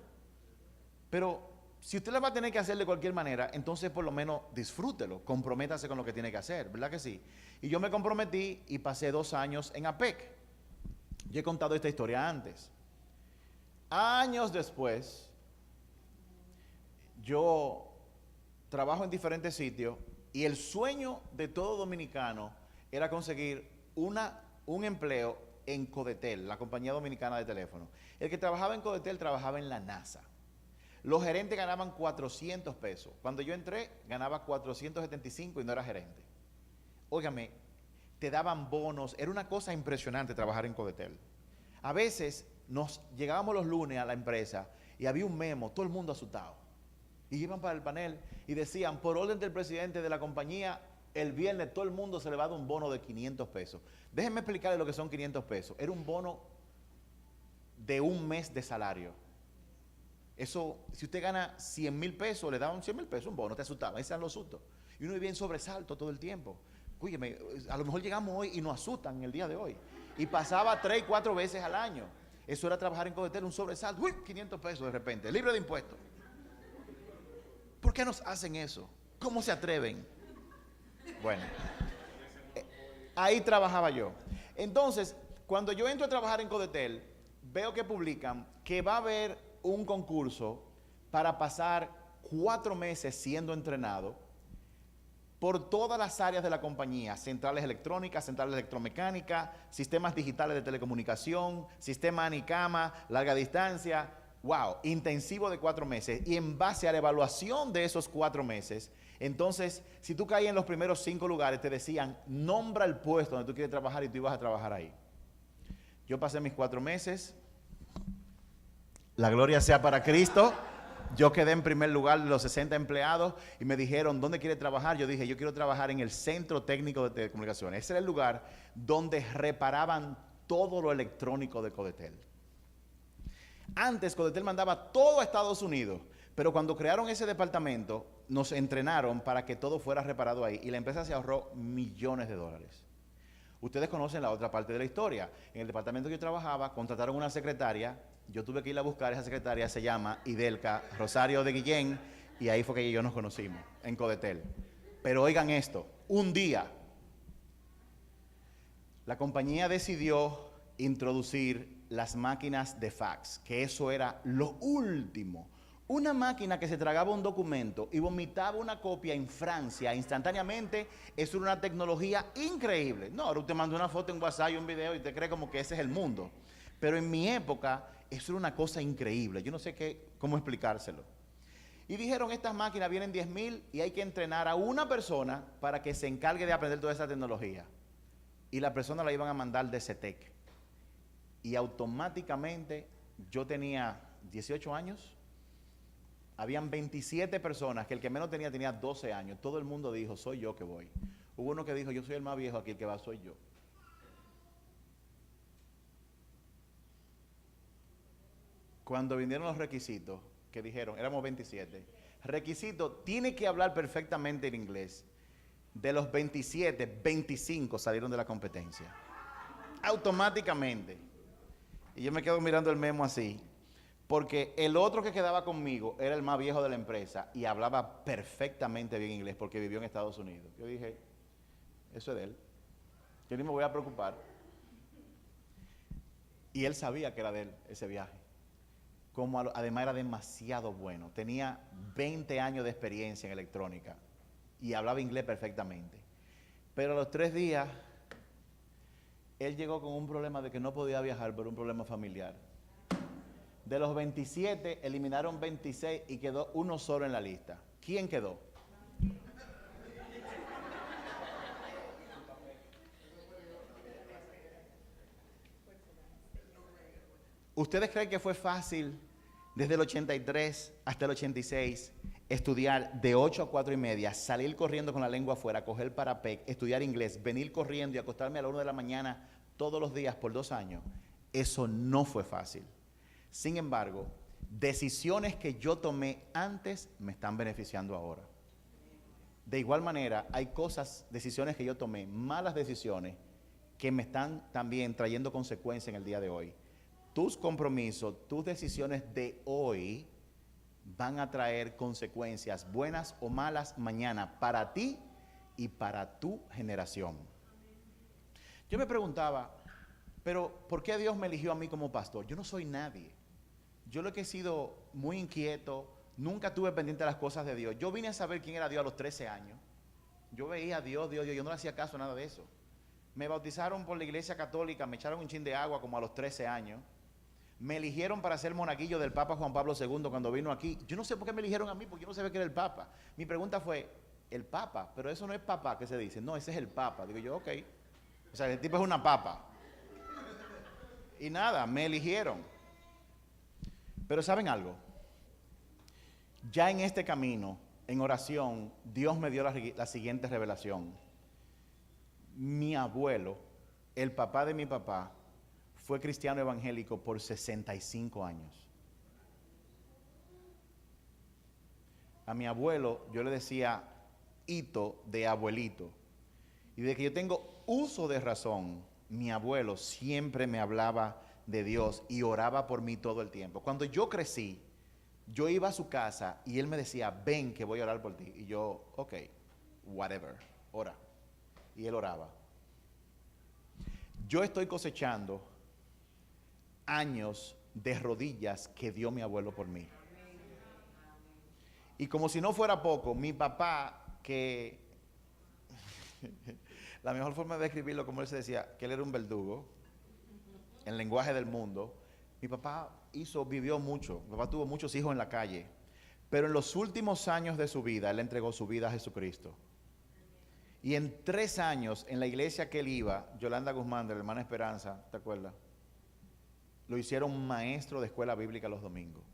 pero si usted la va a tener que hacer de cualquier manera, entonces por lo menos disfrútelo, comprométase con lo que tiene que hacer, ¿verdad que sí? Y yo me comprometí y pasé 2 años en APEC. Yo he contado esta historia antes. Años después, yo trabajo en diferentes sitios y el sueño de todo dominicano era conseguir un empleo en Codetel, la compañía dominicana de teléfono. El que trabajaba en Codetel trabajaba en la NASA. Los gerentes ganaban 400 pesos. Cuando yo entré, ganaba 475 y no era gerente. Óigame, te daban bonos, era una cosa impresionante trabajar en Codetel. A veces nos llegábamos los lunes a la empresa y había un memo, todo el mundo asustado. Y iban para el panel y decían, por orden del presidente de la compañía, el viernes todo el mundo se le va a dar un bono de 500 pesos. Déjenme explicarles lo que son 500 pesos. Era un bono de un mes de salario. Eso, si usted gana 100,000 pesos, le daban 100,000 pesos, un bono, te asustaba, esos eran los sustos. Y uno vivía en sobresalto todo el tiempo. Cuídeme, a lo mejor llegamos hoy y nos asustan en el día de hoy. Y pasaba 3 y 4 veces al año. Eso era trabajar en Codetel, un sobresalto. Uy, 500 pesos de repente, libre de impuestos. ¿Por qué nos hacen eso? ¿Cómo se atreven? Bueno, ahí trabajaba yo. Entonces, cuando yo entro a trabajar en Codetel, veo que publican que va a haber un concurso para pasar 4 meses siendo entrenado por todas las áreas de la compañía, centrales electrónicas, centrales electromecánicas, sistemas digitales de telecomunicación, sistema ANICAMA, larga distancia. Wow, intensivo de 4 meses. Y en base a la evaluación de esos 4 meses, entonces, si tú caías en los primeros 5 lugares, te decían, nombra el puesto donde tú quieres trabajar y tú ibas a trabajar ahí. Yo pasé mis 4 meses. La gloria sea para Cristo. Yo quedé en primer lugar de los 60 empleados y me dijeron, ¿dónde quieres trabajar? Yo dije, yo quiero trabajar en el Centro Técnico de Telecomunicaciones. Ese era el lugar donde reparaban todo lo electrónico de Codetel. Antes Codetel mandaba todo a Estados Unidos, pero cuando crearon ese departamento, nos entrenaron para que todo fuera reparado ahí y la empresa se ahorró millones de dólares. Ustedes conocen la otra parte de la historia. En el departamento que yo trabajaba, contrataron una secretaria. Yo tuve que ir a buscar esa secretaria, se llama Idelka Rosario de Guillén, y ahí fue que yo nos conocimos, en Codetel. Pero oigan esto, un día la compañía decidió introducir las máquinas de fax, que eso era lo último. Una máquina que se tragaba un documento y vomitaba una copia en Francia instantáneamente, eso era una tecnología increíble. No, ahora usted manda una foto en WhatsApp y un video y te cree como que ese es el mundo. Pero en mi época, eso era una cosa increíble. Yo no sé cómo explicárselo. Y dijeron, estas máquinas vienen 10,000 y hay que entrenar a una persona para que se encargue de aprender toda esa tecnología. Y la persona la iban a mandar de CETEC. Y automáticamente yo tenía 18 años, Habían 27 personas, que el que menos tenía 12 años. Todo el mundo dijo, soy yo que voy. Hubo uno que dijo, yo soy el más viejo aquí, el que va soy yo. Cuando vinieron los requisitos, que dijeron, éramos 27, requisito, tiene que hablar perfectamente en inglés. De los 27, 25 salieron de la competencia. Automáticamente. Y yo me quedo mirando el memo así, porque el otro que quedaba conmigo era el más viejo de la empresa y hablaba perfectamente bien inglés porque vivió en Estados Unidos. Yo dije, eso es de él. Yo ni me voy a preocupar. Y él sabía que era de él ese viaje. Como además era demasiado bueno. Tenía 20 años de experiencia en electrónica y hablaba inglés perfectamente. Pero a los 3 días, él llegó con un problema de que no podía viajar por un problema familiar. De los 27, eliminaron 26 y quedó uno solo en la lista. ¿Quién quedó? ¿Ustedes creen que fue fácil desde el 83 hasta el 86 estudiar de 8 a 4 y media, salir corriendo con la lengua afuera, coger parapet, estudiar inglés, venir corriendo y acostarme a la 1 de la mañana todos los días por 2 años? Eso no fue fácil. Sin embargo, decisiones que yo tomé antes me están beneficiando ahora. De igual manera, hay decisiones que yo tomé, malas decisiones, que me están también trayendo consecuencias en el día de hoy. Tus compromisos, tus decisiones de hoy van a traer consecuencias buenas o malas mañana para ti y para tu generación. Yo me preguntaba, pero ¿por qué Dios me eligió a mí como pastor? Yo no soy nadie. Yo lo que he sido muy inquieto, nunca tuve pendiente de las cosas de Dios. Yo vine a saber quién era Dios a los 13 años. Yo veía a Dios, yo no le hacía caso a nada de eso. Me bautizaron por la iglesia católica, me echaron un chin de agua como a los 13 años. Me eligieron para ser monaguillo del Papa Juan Pablo II cuando vino aquí. Yo no sé por qué me eligieron a mí, porque yo no sabía que era el Papa. Mi pregunta fue, ¿el Papa? Pero eso no es papá que se dice. No, ese es el Papa. Digo yo, ok. O sea, el tipo es una papa. Y nada, me eligieron. Pero ¿saben algo? Ya en este camino, en oración, Dios me dio la siguiente revelación. Mi abuelo, el papá de mi papá, fue cristiano evangélico por 65 años. A mi abuelo yo le decía hito de abuelito. Y de que yo tengo uso de razón, mi abuelo siempre me hablaba de Dios y oraba por mí todo el tiempo. Cuando yo crecí, yo iba a su casa y él me decía, ven que voy a orar por ti. Y yo, ok, whatever, ora. Y él oraba. Yo estoy cosechando años de rodillas que dio mi abuelo por mí. Y como si no fuera poco, mi papá, que la mejor forma de describirlo, como él se decía, que él era un verdugo, en lenguaje del mundo. Mi papá vivió mucho, mi papá tuvo muchos hijos en la calle, pero en los últimos años de su vida, él entregó su vida a Jesucristo. Y en 3 años, en la iglesia que él iba, Yolanda Guzmán, de la hermana Esperanza, ¿te acuerdas? Lo hicieron maestro de escuela bíblica los domingos.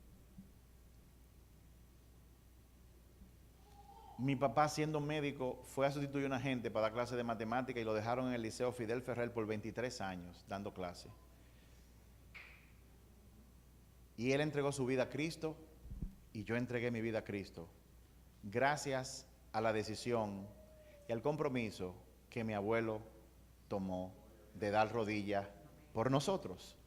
Mi papá, siendo médico, fue a sustituir a una gente para dar clases de matemática y lo dejaron en el Liceo Fidel Ferrer por 23 años dando clases. Y él entregó su vida a Cristo y yo entregué mi vida a Cristo, gracias a la decisión y al compromiso que mi abuelo tomó de dar rodillas por nosotros.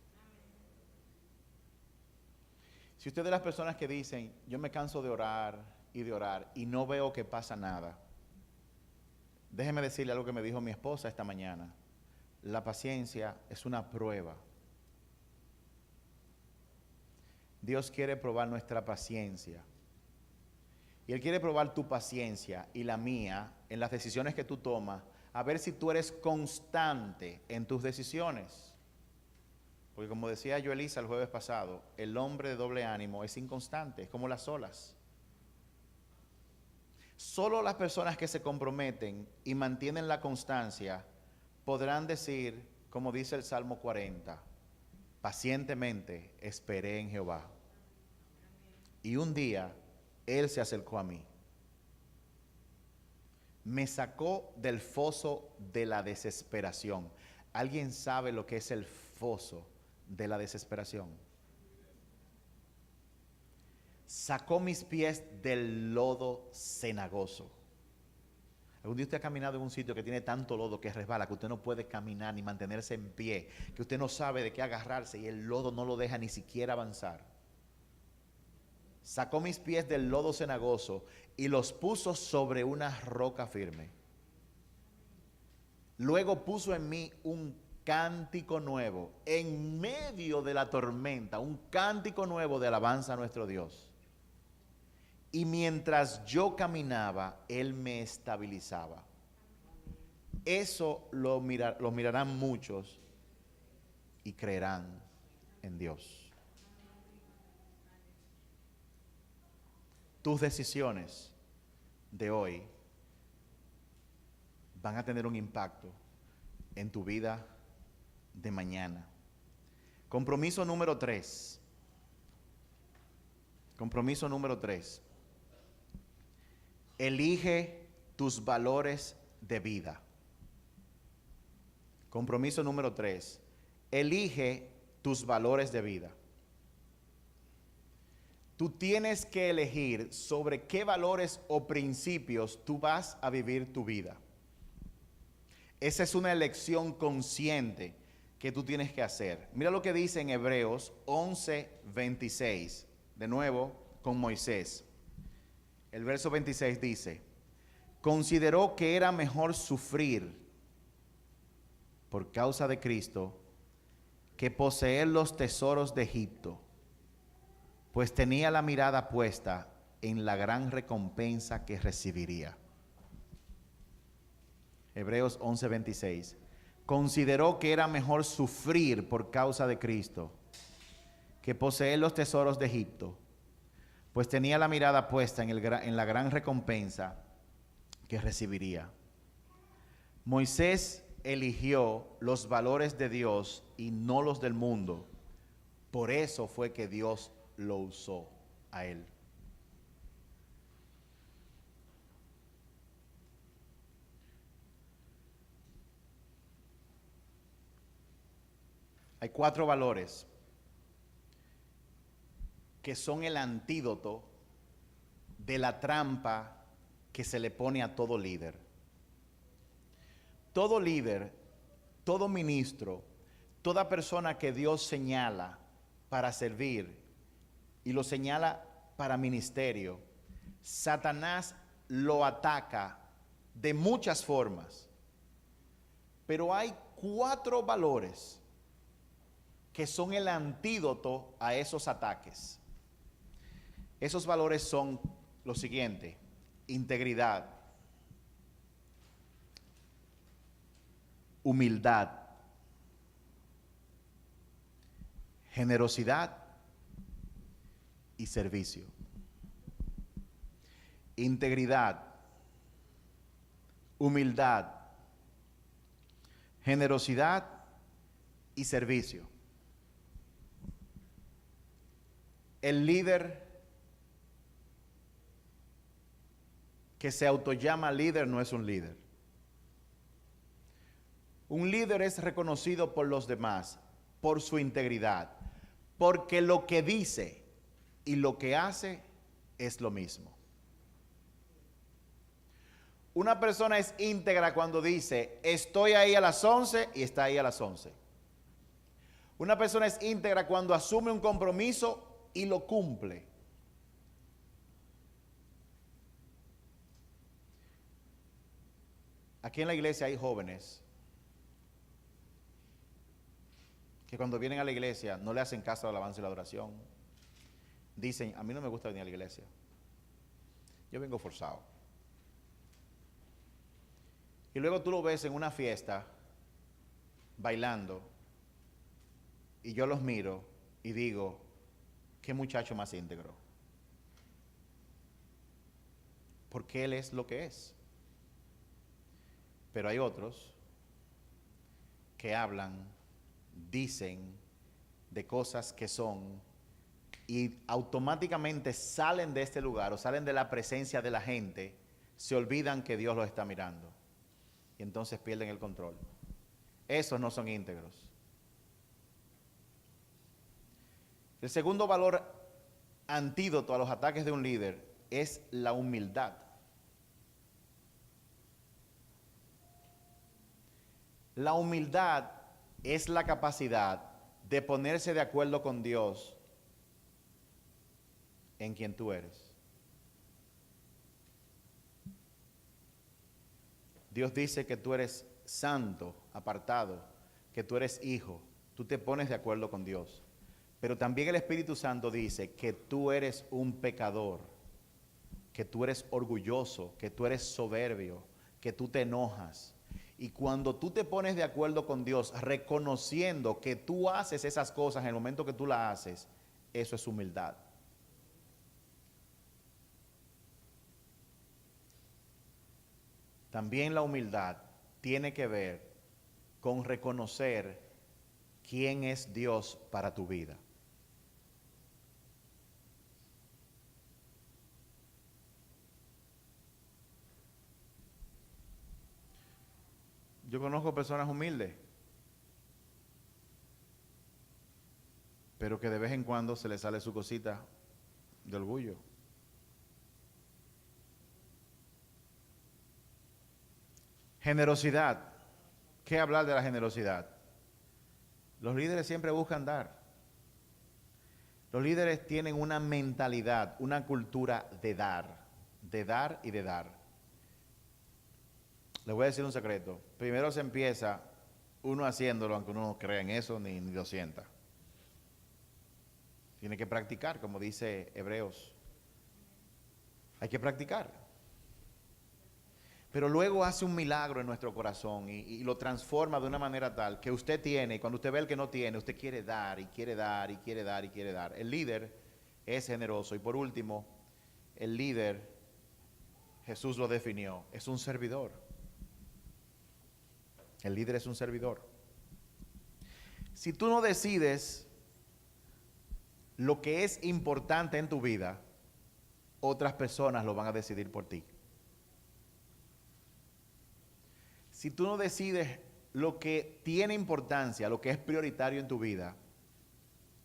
Si usted es de las personas que dicen, yo me canso de orar y no veo que pasa nada, déjeme decirle algo que me dijo mi esposa esta mañana. La paciencia es una prueba. Dios quiere probar nuestra paciencia. Y Él quiere probar tu paciencia y la mía en las decisiones que tú tomas, a ver si tú eres constante en tus decisiones. Porque como decía yo Elisa el jueves pasado, el hombre de doble ánimo es inconstante, es como las olas. Solo las personas que se comprometen y mantienen la constancia podrán decir, como dice el Salmo 40, pacientemente esperé en Jehová. Y un día Él se acercó a mí. Me sacó del foso de la desesperación. ¿Alguien sabe lo que es el foso de la desesperación? Sacó mis pies del lodo cenagoso. ¿Algún día usted ha caminado en un sitio que tiene tanto lodo que resbala, que usted no puede caminar ni mantenerse en pie, que usted no sabe de qué agarrarse y el lodo no lo deja ni siquiera avanzar? Sacó mis pies del lodo cenagoso y los puso sobre una roca firme. Luego puso en mí un cántico nuevo, en medio de la tormenta, un cántico nuevo de alabanza a nuestro Dios. Y mientras yo caminaba, Él me estabilizaba. Eso lo mirarán muchos y creerán en Dios. Tus decisiones de hoy van a tener un impacto en tu vida de mañana. Compromiso número 3. Compromiso número 3. Elige tus valores de vida. Compromiso número 3. Elige tus valores de vida. Tú tienes que elegir sobre qué valores o principios tú vas a vivir tu vida. Esa es una elección consciente que tú tienes que hacer. Mira lo que dice en Hebreos 11:26. De nuevo con Moisés. El verso 26 dice: consideró que era mejor sufrir por causa de Cristo que poseer los tesoros de Egipto, pues tenía la mirada puesta en la gran recompensa que recibiría. Hebreos 11:26. Consideró que era mejor sufrir por causa de Cristo que poseer los tesoros de Egipto, pues tenía la mirada puesta en la gran recompensa que recibiría. Moisés eligió los valores de Dios y no los del mundo. Por eso fue que Dios lo usó a él. Hay 4 valores que son el antídoto de la trampa que se le pone a todo líder. Todo líder, todo ministro, toda persona que Dios señala para servir y lo señala para ministerio, Satanás lo ataca de muchas formas. Pero hay 4 valores que son el antídoto a esos ataques. Esos valores son los siguientes: integridad, humildad, generosidad y servicio. Integridad, humildad, generosidad y servicio. El líder que se autollama líder no es un líder. Un líder es reconocido por los demás por su integridad, porque lo que dice y lo que hace es lo mismo. Una persona es íntegra cuando dice: estoy ahí a las 11 y está ahí a las 11. Una persona es íntegra cuando asume un compromiso y lo cumple. Aquí en la iglesia hay jóvenes que cuando vienen a la iglesia no le hacen caso a la alabanza y la adoración. Dicen: a mí no me gusta venir a la iglesia, yo vengo forzado. Y luego tú lo ves en una fiesta bailando y yo los miro y digo: qué muchacho más íntegro, porque él es lo que es. Pero hay otros que hablan, dicen de cosas que son y automáticamente salen de este lugar o salen de la presencia de la gente, se olvidan que Dios los está mirando y entonces pierden el control. Esos no son íntegros. El segundo valor antídoto a los ataques de un líder es la humildad. La humildad es la capacidad de ponerse de acuerdo con Dios en quien tú eres. Dios dice que tú eres santo, apartado, que tú eres hijo. Tú te pones de acuerdo con Dios. Pero también el Espíritu Santo dice que tú eres un pecador, que tú eres orgulloso, que tú eres soberbio, que tú te enojas. Y cuando tú te pones de acuerdo con Dios, reconociendo que tú haces esas cosas en el momento que tú las haces, eso es humildad. También la humildad tiene que ver con reconocer quién es Dios para tu vida. Yo conozco personas humildes, pero que de vez en cuando se les sale su cosita de orgullo. Generosidad. ¿Qué hablar de la generosidad? Los líderes siempre buscan dar. Los líderes tienen una mentalidad, una cultura de dar y de dar. Les voy a decir un secreto. Primero se empieza uno haciéndolo, aunque uno no crea en eso ni lo sienta. Tiene que practicar, como dice Hebreos. Hay que practicar. Pero luego hace un milagro en nuestro corazón y lo transforma de una manera tal que usted tiene, y cuando usted ve el que no tiene, usted quiere dar y quiere dar y quiere dar y quiere dar. El líder es generoso. Y por último, el líder, Jesús lo definió, es un servidor. El líder es un servidor. Si tú no decides lo que es importante en tu vida, otras personas lo van a decidir por ti. Si tú no decides lo que tiene importancia, lo que es prioritario en tu vida,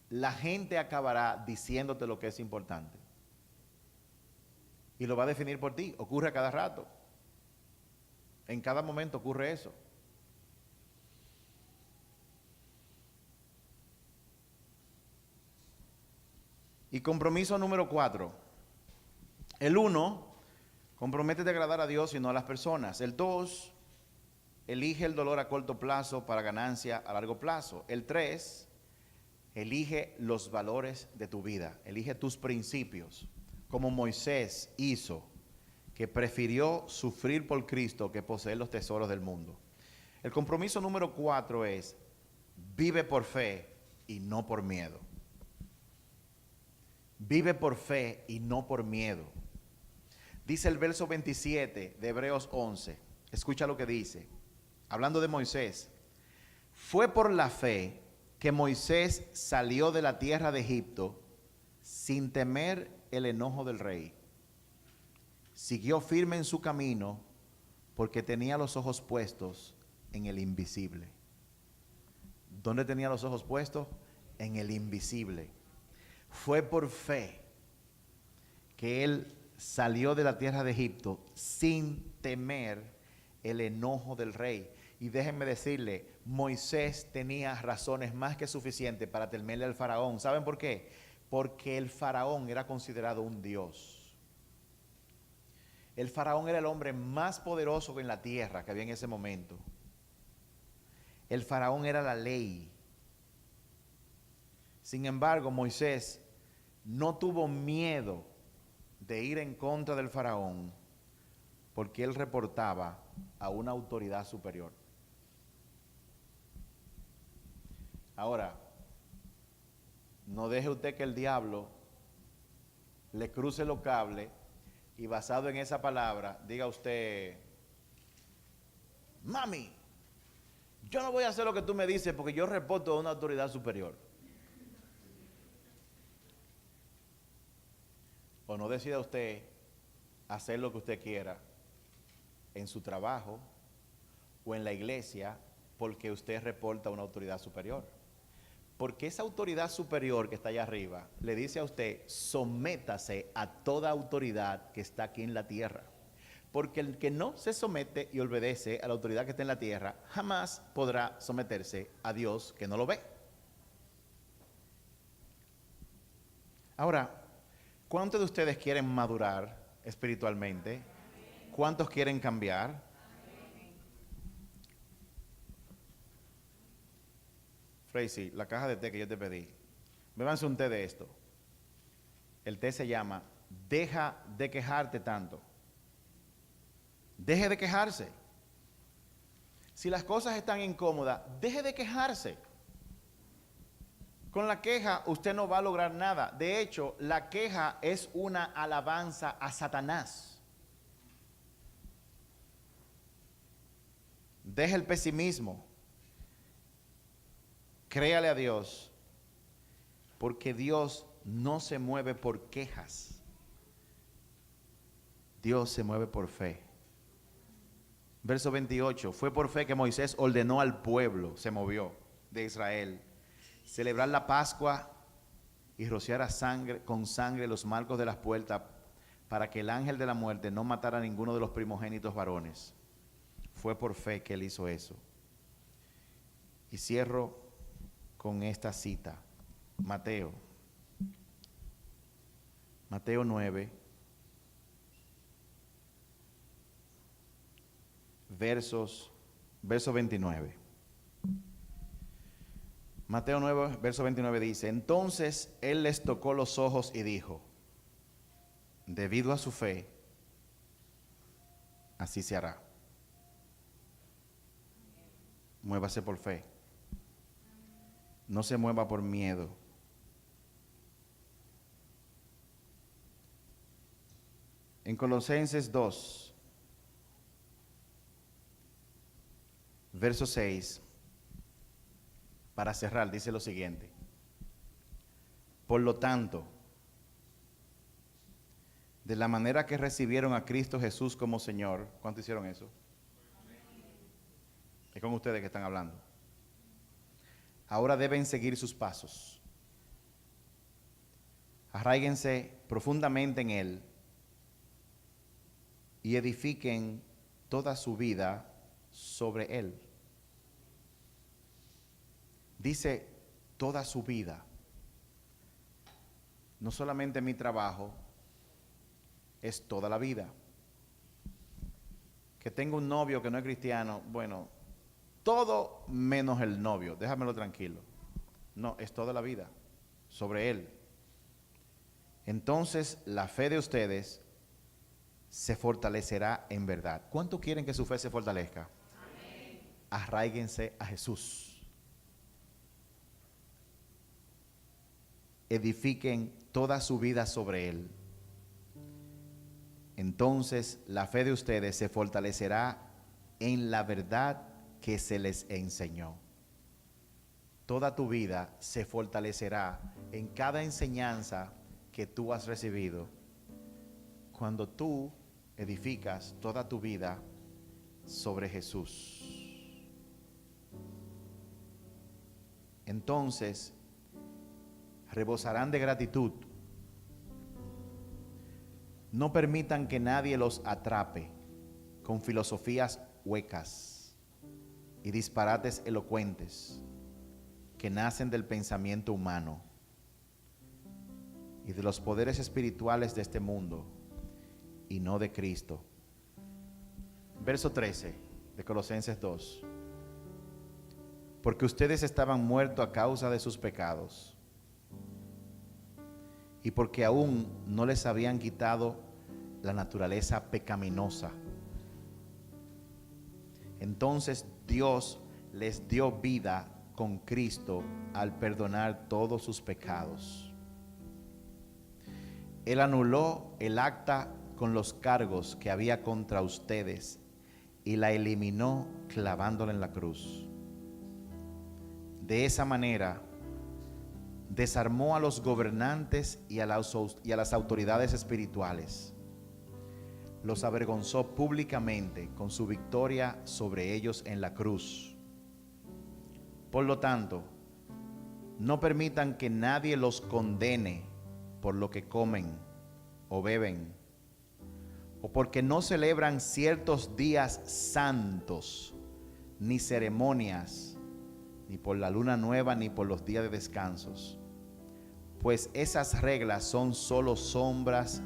la gente acabará diciéndote lo que es importante. Y lo va a definir por ti. Ocurre a cada rato. En cada momento ocurre eso. Y compromiso número 4. El 1, comprométete a agradar a Dios y no a las personas. El 2, elige el dolor a corto plazo para ganancia a largo plazo. El 3, elige los valores de tu vida. Elige tus principios, como Moisés hizo, que prefirió sufrir por Cristo que poseer los tesoros del mundo. El compromiso número 4 es, vive por fe y no por miedo. Vive por fe y no por miedo. Dice el verso 27 de Hebreos 11. Escucha lo que dice. Hablando de Moisés. Fue por la fe que Moisés salió de la tierra de Egipto sin temer el enojo del rey. Siguió firme en su camino porque tenía los ojos puestos en el invisible. ¿Dónde tenía los ojos puestos? En el invisible. Fue por fe que él salió de la tierra de Egipto sin temer el enojo del rey. Y déjenme decirle, Moisés tenía razones más que suficientes para temerle al faraón. ¿Saben por qué? Porque el faraón era considerado un dios. El faraón era el hombre más poderoso en la tierra que había en ese momento. El faraón era la ley. Sin embargo, Moisés no tuvo miedo de ir en contra del faraón porque él reportaba a una autoridad superior. Ahora, no deje usted que el diablo le cruce los cables y basado en esa palabra diga usted, mami, yo no voy a hacer lo que tú me dices porque yo reporto a una autoridad superior. o no decida usted hacer lo que usted quiera en su trabajo o en la iglesia porque usted reporta a una autoridad superior. Porque esa autoridad superior que está allá arriba le dice a usted, sométase a toda autoridad que está aquí en la tierra. Porque el que no se somete y obedece a la autoridad que está en la tierra, jamás podrá someterse a Dios que no lo ve. Ahora, ¿cuántos de ustedes quieren madurar espiritualmente? ¿Cuántos quieren cambiar? Tracy, la caja de té que yo te pedí, bébanse un té de esto. El té se llama Deja de quejarte tanto. Deje de quejarse. Si las cosas están incómodas, deje de quejarse. Con la queja usted no va a lograr nada. De hecho, la queja es una alabanza a Satanás. Deje el pesimismo. Créale a Dios, porque Dios no se mueve por quejas. Dios se mueve por fe. Verso 28, fue por fe que Moisés ordenó al pueblo, se movió, de Israel, celebrar la Pascua y rociar con sangre los marcos de las puertas para que el ángel de la muerte no matara a ninguno de los primogénitos varones. Fue por fe que él hizo eso. Y cierro con esta cita, Mateo 9, verso 29. Mateo 9, verso 29 dice, entonces él les tocó los ojos y dijo, debido a su fe, así se hará. Muévase por fe. No se mueva por miedo. En Colosenses 2, verso 6, para cerrar, dice lo siguiente. Por lo tanto, de la manera que recibieron a Cristo Jesús como Señor, ¿cuánto hicieron eso? Es con ustedes que están hablando. Ahora deben seguir sus pasos. Arráiguense profundamente en Él y edifiquen toda su vida sobre Él. Dice toda su vida. No solamente mi trabajo, es toda la vida. Que tengo un novio que no es cristiano, bueno, todo menos el novio, déjamelo tranquilo. No, es toda la vida sobre él. Entonces la fe de ustedes se fortalecerá en verdad. ¿Cuánto quieren que su fe se fortalezca? Amén. Arráiguense a Jesús. Edifiquen toda su vida sobre él. Entonces la fe de ustedes se fortalecerá en la verdad que se les enseñó. Toda tu vida se fortalecerá en cada enseñanza que tú has recibido cuando tú edificas toda tu vida sobre Jesús. Entonces rebosarán de gratitud. No permitan que nadie los atrape con filosofías huecas y disparates elocuentes que nacen del pensamiento humano y de los poderes espirituales de este mundo y no de Cristo. Verso 13 de Colosenses 2. Porque ustedes estaban muertos a causa de sus pecados y porque aún no les habían quitado la naturaleza pecaminosa. Entonces Dios les dio vida con Cristo al perdonar todos sus pecados. Él anuló el acta con los cargos que había contra ustedes y la eliminó clavándola en la cruz. De esa manera desarmó a los gobernantes y a las autoridades espirituales. Los avergonzó públicamente con su victoria sobre ellos en la cruz. Por lo tanto, no permitan que nadie los condene por lo que comen o beben, o porque no celebran ciertos días santos, ni ceremonias, ni por la luna nueva, ni por los días de descansos, pues esas reglas son solo sombras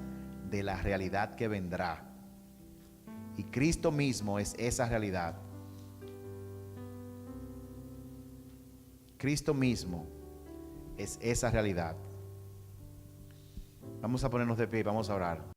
de la realidad que vendrá. Y Cristo mismo es esa realidad. Cristo mismo es esa realidad. Vamos a ponernos de pie y vamos a orar.